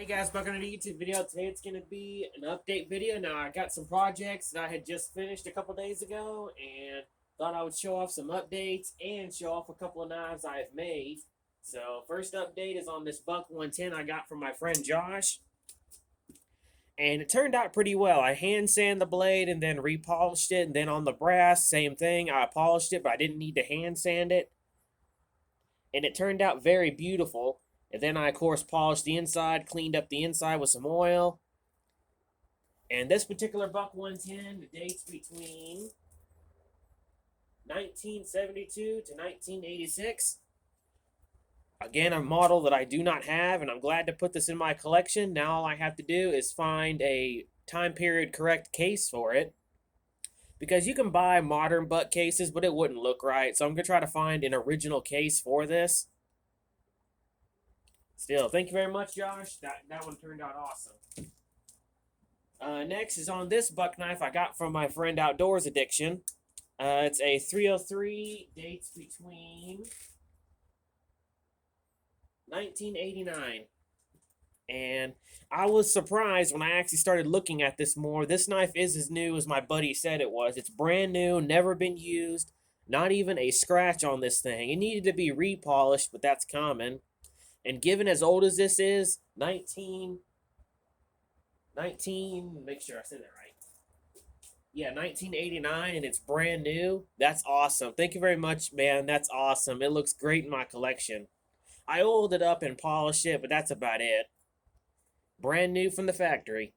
Hey guys, welcome to the YouTube video. Today it's going to be an update video. Now I got some projects that I had just finished a couple days ago and thought I would show off some updates and show off a couple of knives I've made. So first update is on this Buck 110 I got from my friend Josh. And it turned out pretty well. I hand sanded the blade and then repolished it, and then on the brass, same thing. I polished it, but I didn't need to hand sand it. And it turned out very beautiful. And then I, of course, polished the inside, cleaned up the inside with some oil. And this particular Buck 110 dates between 1972 to 1986. Again, a model that I do not have, and I'm glad to put this in my collection. Now all I have to do is find a time period correct case for it. Because you can buy modern butt cases, but it wouldn't look right. So I'm going to try to find an original case for this. Still, thank you very much, Josh. That one turned out awesome. Next is on this buck knife I got from my friend Outdoors Addiction. It's a 303, dates between 1989. And I was surprised when I actually started looking at this more. This knife is as new as my buddy said it was. It's brand new, never been used, not even a scratch on this thing. It needed to be repolished, but that's common. And given as old as this is, make sure I said that right. Yeah, 1989, and it's brand new. That's awesome. Thank you very much, man. That's awesome. It looks great in my collection. I oiled it up and polished it, but that's about it. Brand new from the factory.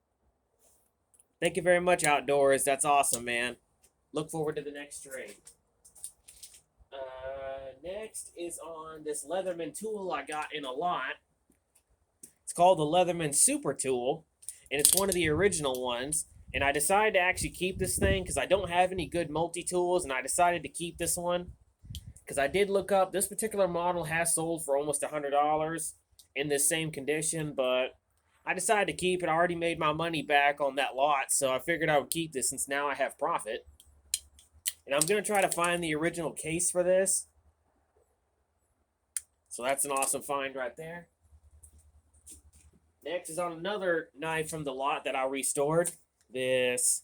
Thank you very much, Outdoors. That's awesome, man. Look forward to the next trade. Next is on this Leatherman tool I got in a lot. It's called the Leatherman Super Tool, and it's one of the original ones. And I decided to actually keep this thing because I don't have any good multi-tools, and I decided to keep this one because I did look up. This particular model has sold for almost $100 in this same condition, but I decided to keep it. I already made my money back on that lot, so I figured I would keep this since now I have profit. And I'm going to try to find the original case for this. So that's an awesome find right there. Next is on another knife from the lot that I restored. This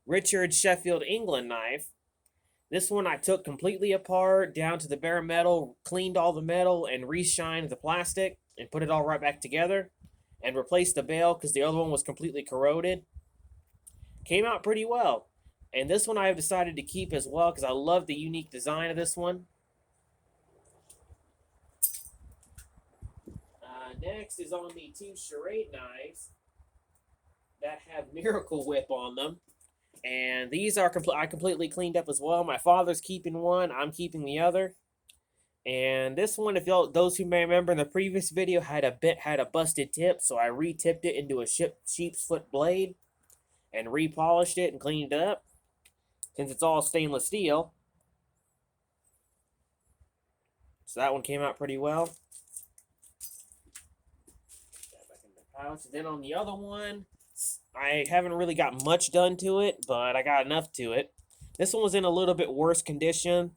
Richard Sheffield England knife. This one I took completely apart, down to the bare metal, cleaned all the metal, and re-shined the plastic, and put it all right back together, and replaced the bail because the other one was completely corroded. Came out pretty well. And this one I have decided to keep as well because I love the unique design of this one. Next is on the two charade knives that have Miracle Whip on them. And these are I completely cleaned up as well. My father's keeping one. I'm keeping the other. And this one, if y'all, those who may remember in the previous video, had a busted tip. So I re-tipped it into a sheep's foot blade and repolished it and cleaned it up. Since it's all stainless steel. So that one came out pretty well. Then on the other one, I haven't really got much done to it, but I got enough to it. This one was in a little bit worse condition.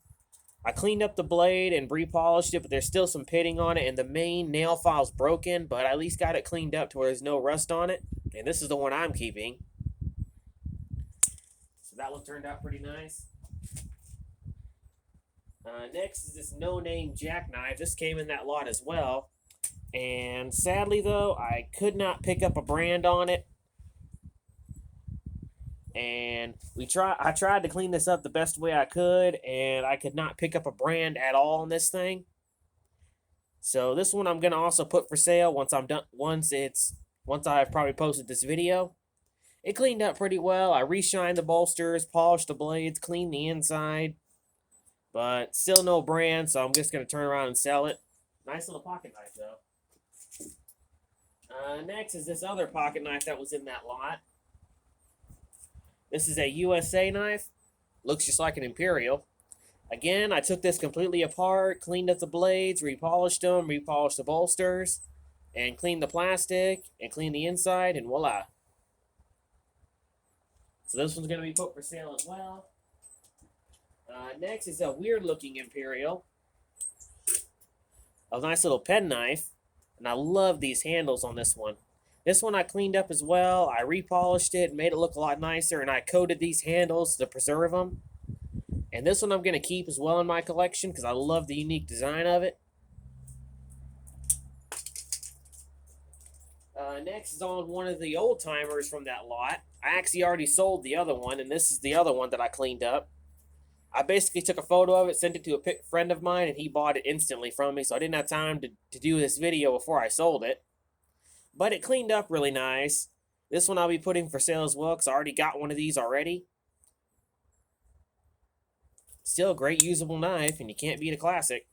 I cleaned up the blade and repolished it, but there's still some pitting on it, and the main nail file's broken, but I at least got it cleaned up to where there's no rust on it. And this is the one I'm keeping. So that one turned out pretty nice. Next is this no-name Jackknife. This came in that lot as well. And sadly, though, I could not pick up a brand on it. And I tried to clean this up the best way I could, and I could not pick up a brand at all on this thing. So this one I'm gonna also put for sale once I'm done. Once I've probably posted this video. It cleaned up pretty well. I re-shined the bolsters, polished the blades, cleaned the inside, but still no brand. So I'm just gonna turn around and sell it. Nice little pocket knife, though. Next is this other pocket knife that was in that lot. This is a USA knife. Looks just like an Imperial. Again, I took this completely apart, cleaned up the blades, repolished them, repolished the bolsters, and cleaned the plastic, and cleaned the inside, and voila. So this one's going to be put for sale as well. Next is a weird-looking Imperial. A nice little pen knife. And I love these handles on this one. This one I cleaned up as well. I repolished it, made it look a lot nicer, and I coated these handles to preserve them. And this one I'm going to keep as well in my collection because I love the unique design of it. Next is on one of the old timers from that lot. I actually already sold the other one, and this is the other one that I cleaned up. I basically took a photo of it, sent it to a friend of mine, and he bought it instantly from me, so I didn't have time to do this video before I sold it. But it cleaned up really nice. This one I'll be putting for sale as well because I already got one of these already. Still a great usable knife, and you can't beat a classic.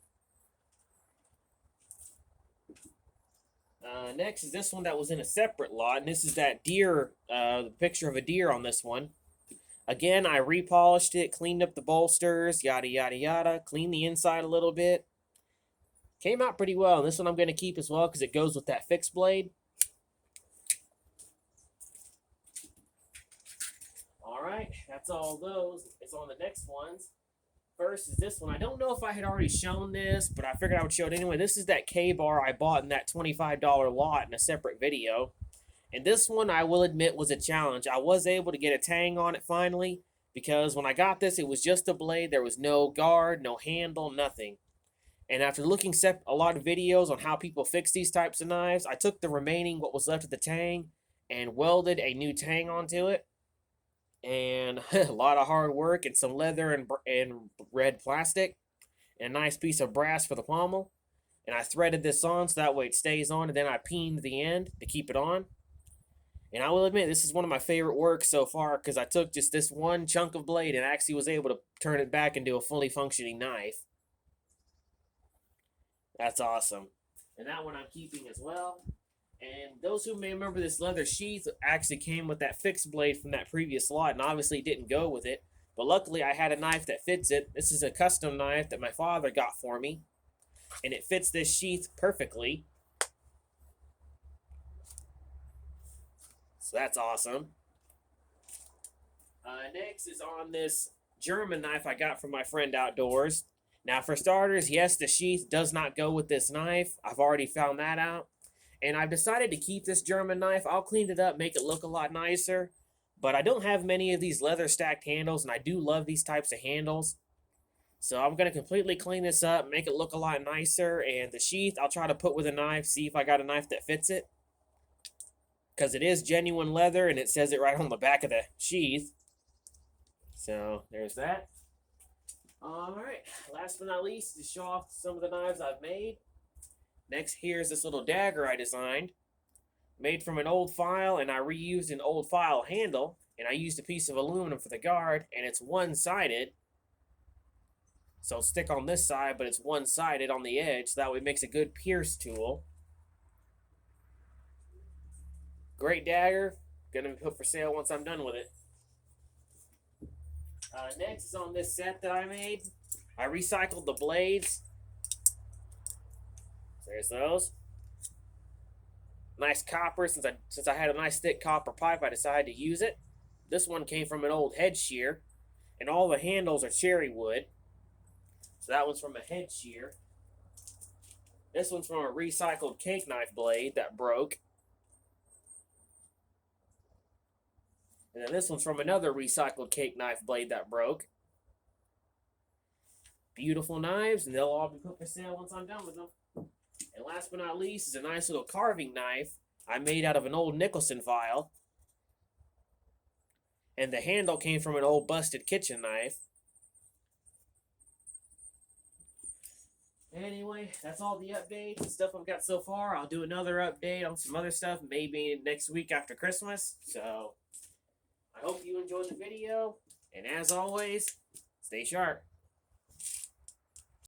Next is this one that was in a separate lot, and this is that deer, the picture of a deer on this one. Again, I repolished it, cleaned up the bolsters, yada, yada, yada, cleaned the inside a little bit. Came out pretty well, and this one I'm going to keep as well because it goes with that fixed blade. Alright, that's all those. It's on the next ones. First is this one. I don't know if I had already shown this, but I figured I would show it anyway. This is that K-bar I bought in that $25 lot in a separate video. And this one, I will admit, was a challenge. I was able to get a tang on it finally, because when I got this, it was just a blade. There was no guard, no handle, nothing. And after looking a lot of videos on how people fix these types of knives, I took the remaining, what was left of the tang, and welded a new tang onto it. And a lot of hard work and some leather and red plastic and a nice piece of brass for the pommel. And I threaded this on so that way it stays on, and then I peened the end to keep it on. And I will admit, this is one of my favorite works so far because I took just this one chunk of blade and actually was able to turn it back into a fully functioning knife. That's awesome. And that one I'm keeping as well. And those who may remember, this leather sheath actually came with that fixed blade from that previous lot, and obviously didn't go with it. But luckily, I had a knife that fits it. This is a custom knife that my father got for me, and it fits this sheath perfectly. So that's awesome. Next is on this German knife I got from my friend outdoors. Now, for starters, yes, the sheath does not go with this knife. I've already found that out. And I've decided to keep this German knife. I'll clean it up, make it look a lot nicer. But I don't have many of these leather stacked handles, and I do love these types of handles. So I'm going to completely clean this up, make it look a lot nicer. And the sheath, I'll try to put with a knife, see if I got a knife that fits it. Because it is genuine leather, and it says it right on the back of the sheath. So there's that. Alright, last but not least, to show off some of the knives I've made. Next, here's this little dagger I designed. Made from an old file, and I reused an old file handle. And I used a piece of aluminum for the guard, and it's one-sided. So it'll stick on this side, but it's one-sided on the edge, so that way it makes a good pierce tool. Great dagger. Gonna be put for sale once I'm done with it. Next is on this set that I made. I recycled the blades. There's those. Nice copper. Since I had a nice thick copper pipe, I decided to use it. This one came from an old head shear, and all the handles are cherry wood. So that one's from a head shear. This one's from a recycled cake knife blade that broke. And then this one's from another recycled cake knife blade that broke. Beautiful knives, and they'll all be put for sale once I'm done with them. And last but not least is a nice little carving knife I made out of an old Nicholson file. And the handle came from an old busted kitchen knife. Anyway, that's all the updates and stuff I've got so far. I'll do another update on some other stuff maybe next week after Christmas. So I hope you enjoyed the video. And as always, stay sharp.